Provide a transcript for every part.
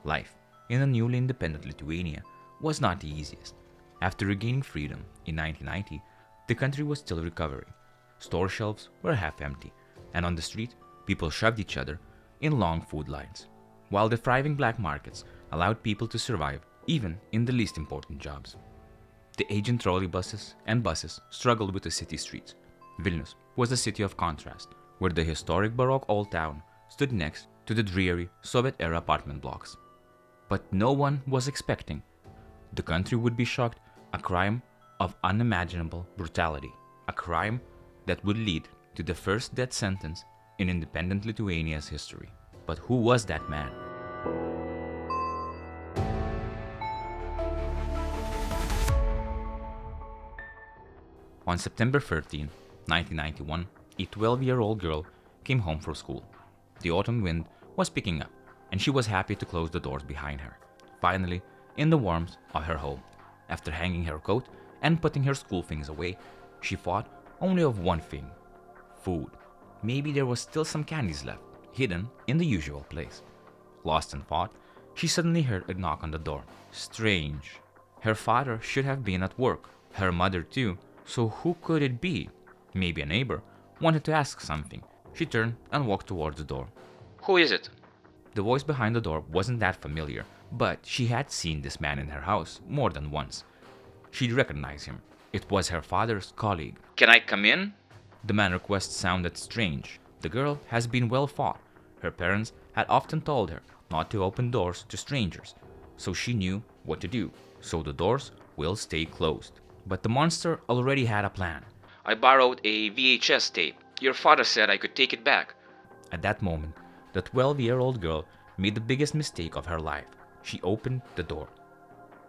Life in a newly independent Lithuania was not the easiest. After regaining freedom in 1990, the country was still recovering. Store shelves were half empty, and on the street, people shoved each other in long food lines, while the thriving black markets allowed people to survive even in the least important jobs. The aging trolleybuses and buses struggled with the city streets. Vilnius was a city of contrast, where the historic Baroque old town stood next to the dreary Soviet-era apartment blocks. But no one was expecting the country would be shocked a crime of unimaginable brutality, a crime that would lead to the first death sentence in independent Lithuania's history. But who was that man? On September 13, 1991, a 12-year-old girl came home from school. The autumn wind was picking up, and she was happy to close the doors behind her. Finally, in the warmth of her home, after hanging her coat and putting her school things away, she thought only of one thing: food. Maybe there was still some candies left, hidden in the usual place. Lost in thought, she suddenly heard a knock on the door. Strange. Her father should have been at work, her mother too, so who could it be? Maybe a neighbor wanted to ask something. She turned and walked towards the door. "Who is it?" The voice behind the door wasn't that familiar, but she had seen this man in her house more than once. She'd recognize him. It was her father's colleague. "Can I come in?" The man's request sounded strange. The girl has been well taught. Her parents had often told her not to open doors to strangers, so she knew what to do. So the doors will stay closed. But the monster already had a plan. "I borrowed a VHS tape. Your father said I could take it back." At that moment, the 12-year-old girl made the biggest mistake of her life. She opened the door.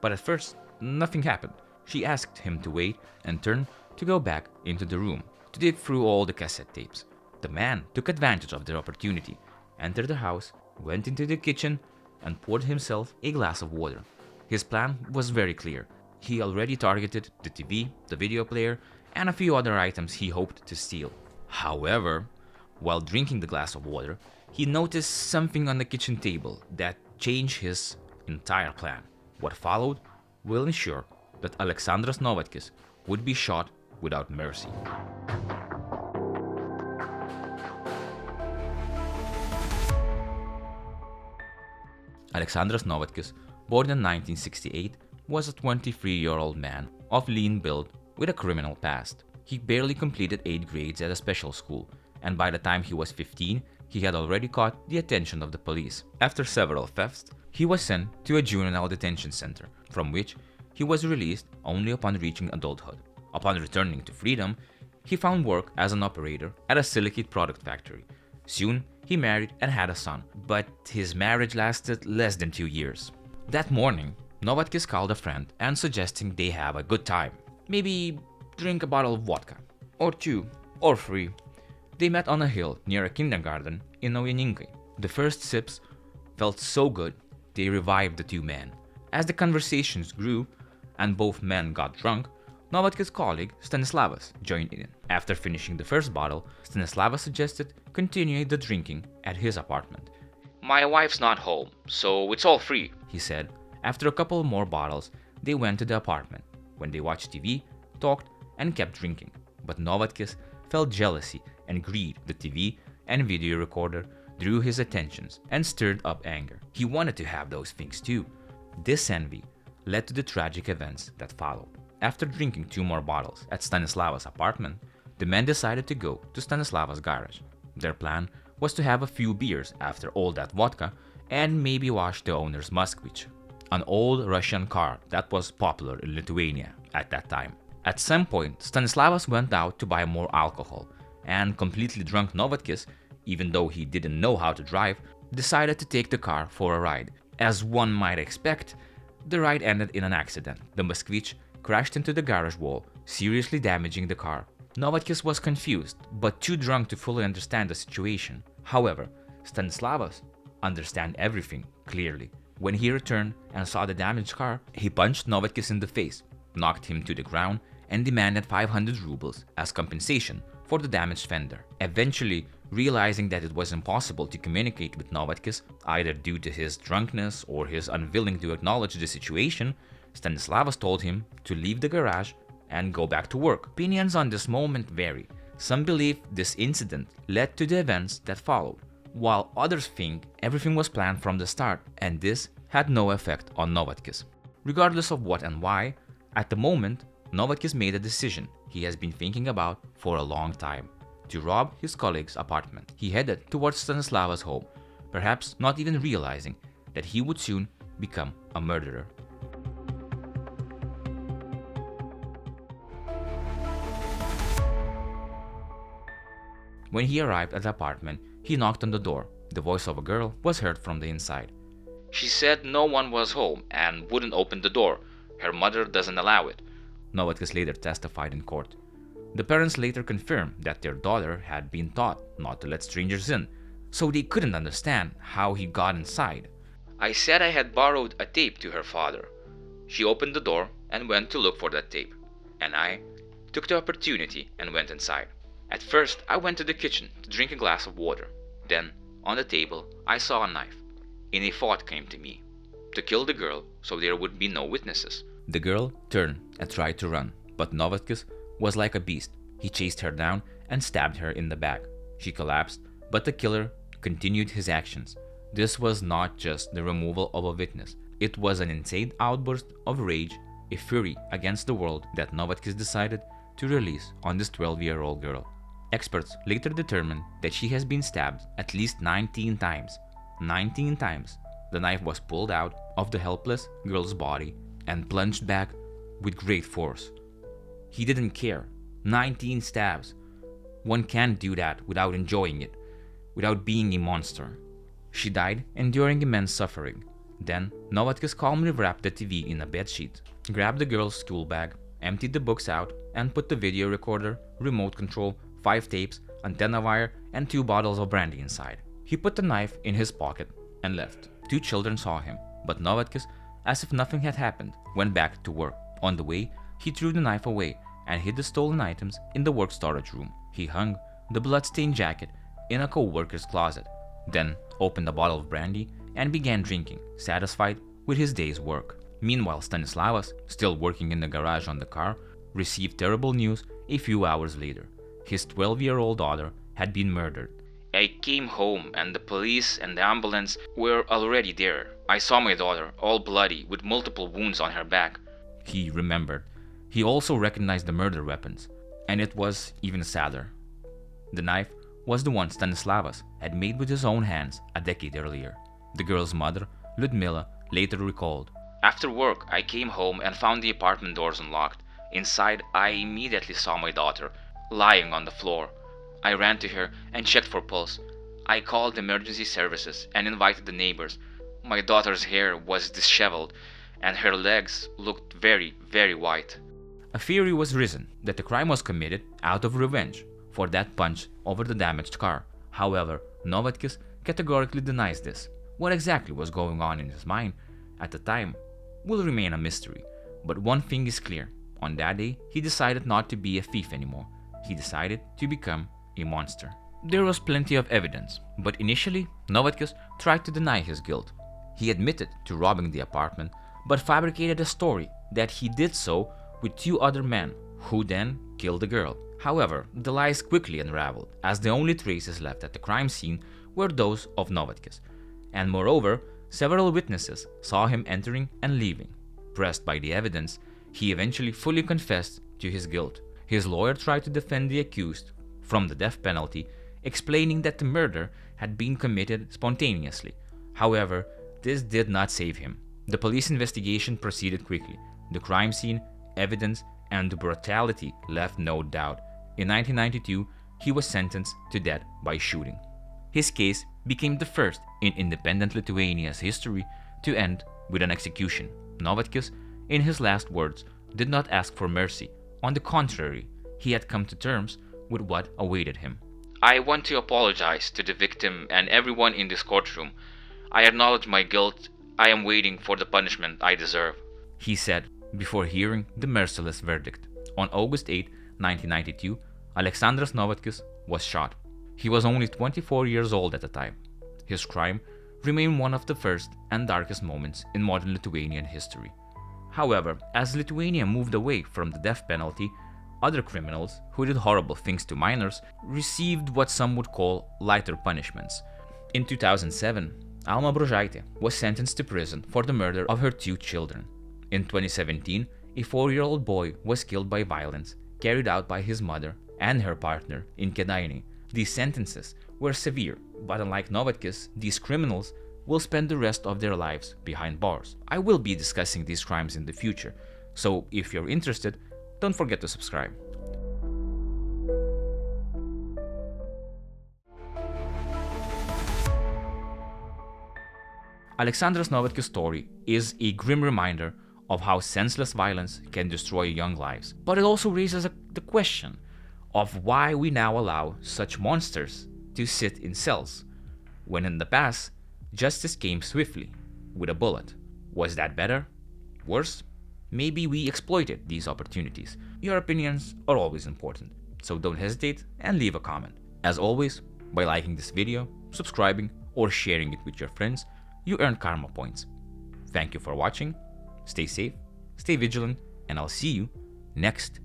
But at first, nothing happened. She asked him to wait and turned to go back into the room to dig through all the cassette tapes. The man took advantage of the opportunity, entered the house, went into the kitchen, and poured himself a glass of water. His plan was very clear. He already targeted the TV, the video player, and a few other items he hoped to steal. However, while drinking the glass of water, he noticed something on the kitchen table that changed his entire plan. What followed will ensure that Aleksandras Novatkis would be shot without mercy. Aleksandras Novatkis, born in 1968, was a 23-year-old man of lean build with a criminal past. He barely completed 8 grades at a special school, and by the time he was 15, he had already caught the attention of the police. After several thefts, he was sent to a juvenile detention center, from which he was released only upon reaching adulthood. Upon returning to freedom, he found work as an operator at a silicate product factory. Soon, he married and had a son, but his marriage lasted less than 2 years. That morning, Novatkis called a friend and suggesting they have a good time. Maybe drink a bottle of vodka, or 2, or 3. They met on a hill near a kindergarten in Naujininkai. The first sips felt so good, they revived the two men. As the conversations grew and both men got drunk, Novatkis' colleague Stanislavas joined in. After finishing the first bottle, Stanislavas suggested continuing the drinking at his apartment. "My wife's not home, so it's all free," he said. After a couple more bottles, they went to the apartment. When they watched TV, talked, and kept drinking. But Novatkis felt jealousy and greed. The TV and video recorder drew his attentions and stirred up anger. He wanted to have those things too. This envy led to the tragic events that followed. After drinking 2 more bottles at Stanislavas' apartment, the men decided to go to Stanislavas' garage. Their plan was to have a few beers after all that vodka and maybe wash the owner's Moskvich, an old Russian car that was popular in Lithuania at that time. At some point, Stanislavas went out to buy more alcohol, and completely drunk Novatkis, even though he didn't know how to drive, decided to take the car for a ride. As one might expect, the ride ended in an accident. The Moskvich crashed into the garage wall, seriously damaging the car. Novatkis was confused, but too drunk to fully understand the situation. However, Stanislavas understood everything clearly. When he returned and saw the damaged car, he punched Novatkis in the face, knocked him to the ground, and demanded 500 rubles as compensation for the damaged fender. Eventually, Realizing that it was impossible to communicate with Novatkis, either due to his drunkenness or his unwilling to acknowledge the situation, Stanislavas told him to leave the garage and go back to work. Opinions on this moment vary. Some believe this incident led to the events that followed, while others think everything was planned from the start and this had no effect on Novatkis. Regardless of what and why, at the moment, Novatkis made a decision he has been thinking about for a long time: to rob his colleague's apartment. He headed towards Stanislavas' home, perhaps not even realizing that he would soon become a murderer. When he arrived at the apartment, he knocked on the door. The voice of a girl was heard from the inside. "She said no one was home and wouldn't open the door. Her mother doesn't allow it," Novatkis later testified in court. The parents later confirmed that their daughter had been taught not to let strangers in, so they couldn't understand how he got inside. "I said I had borrowed a tape to her father. She opened the door and went to look for that tape, and I took the opportunity and went inside. At first, I went to the kitchen to drink a glass of water. Then, on the table, I saw a knife, and a thought came to me: to kill the girl so there would be no witnesses." The girl turned and tried to run, but Novatkis was like a beast. He chased her down and stabbed her in the back. She collapsed, but the killer continued his actions. This was not just the removal of a witness. It was an insane outburst of rage, a fury against the world that Novatkis decided to release on this 12-year-old girl. Experts later determined that she has been stabbed at least 19 times. 19 times. The knife was pulled out of the helpless girl's body and plunged back with great force. He didn't care. 19 stabs. One can't do that without enjoying it, without being a monster. She died, enduring immense suffering. Then, Novatkis calmly wrapped the TV in a bedsheet, grabbed the girl's school bag, emptied the books out, and put the video recorder, remote control, 5 tapes, antenna wire, and 2 bottles of brandy inside. He put the knife in his pocket and left. 2 children saw him, but Novatkis, as if nothing had happened, went back to work. On the way, he threw the knife away and hid the stolen items in the work storage room. He hung the blood-stained jacket in a co-worker's closet, then opened a bottle of brandy and began drinking, satisfied with his day's work. Meanwhile, Stanislavas, still working in the garage on the car, received terrible news a few hours later. His 12-year-old daughter had been murdered. "I came home and the police and the ambulance were already there. I saw my daughter, all bloody, with multiple wounds on her back," he remembered. He also recognized the murder weapons, and it was even sadder. The knife was the one Stanislavas had made with his own hands a decade earlier. The girl's mother, Ludmila, later recalled, "After work, I came home and found the apartment doors unlocked. Inside, I immediately saw my daughter lying on the floor. I ran to her and checked for pulse. I called emergency services and invited the neighbors. My daughter's hair was disheveled and her legs looked very, very white." A theory was risen that the crime was committed out of revenge for that punch over the damaged car. However, Novatkis categorically denies this. What exactly was going on in his mind at the time will remain a mystery. But one thing is clear. On that day, he decided not to be a thief anymore. He decided to become a monster. There was plenty of evidence, but initially, Novatkis tried to deny his guilt. He admitted to robbing the apartment, but fabricated a story that he did so with 2 other men, who then killed the girl. However, the lies quickly unraveled, as the only traces left at the crime scene were those of Novatkis. And moreover, several witnesses saw him entering and leaving. Pressed by the evidence, he eventually fully confessed to his guilt. His lawyer tried to defend the accused from the death penalty, explaining that the murder had been committed spontaneously. However, this did not save him. The police investigation proceeded quickly. The crime scene, evidence, and the brutality left no doubt. In 1992, he was sentenced to death by shooting. His case became the first in independent Lithuania's history to end with an execution. Novatkis, in his last words, did not ask for mercy. On the contrary, he had come to terms with what awaited him. "I want to apologize to the victim and everyone in this courtroom. I acknowledge my guilt. I am waiting for the punishment I deserve," he said before hearing the merciless verdict. On August 8, 1992, Aleksandras Novatkis was shot. He was only 24 years old at the time. His crime remained one of the first and darkest moments in modern Lithuanian history. However, as Lithuania moved away from the death penalty, other criminals who did horrible things to minors received what some would call lighter punishments. In 2007, Alma Bružaitė was sentenced to prison for the murder of her 2 children. In 2017, a 4-year-old boy was killed by violence carried out by his mother and her partner in Kėdainiai. These sentences were severe, but unlike Novatkis, these criminals will spend the rest of their lives behind bars. I will be discussing these crimes in the future, so if you're interested, don't forget to subscribe. Aleksandras Novatkis' story is a grim reminder of how senseless violence can destroy young lives, but it also raises the question of why we now allow such monsters to sit in cells, when in the past, justice came swiftly, with a bullet. Was that better? Worse? Maybe we exploited these opportunities. Your opinions are always important, so don't hesitate and leave a comment. As always, by liking this video, subscribing, or sharing it with your friends, you earn karma points. Thank you for watching, stay safe, stay vigilant, and I'll see you next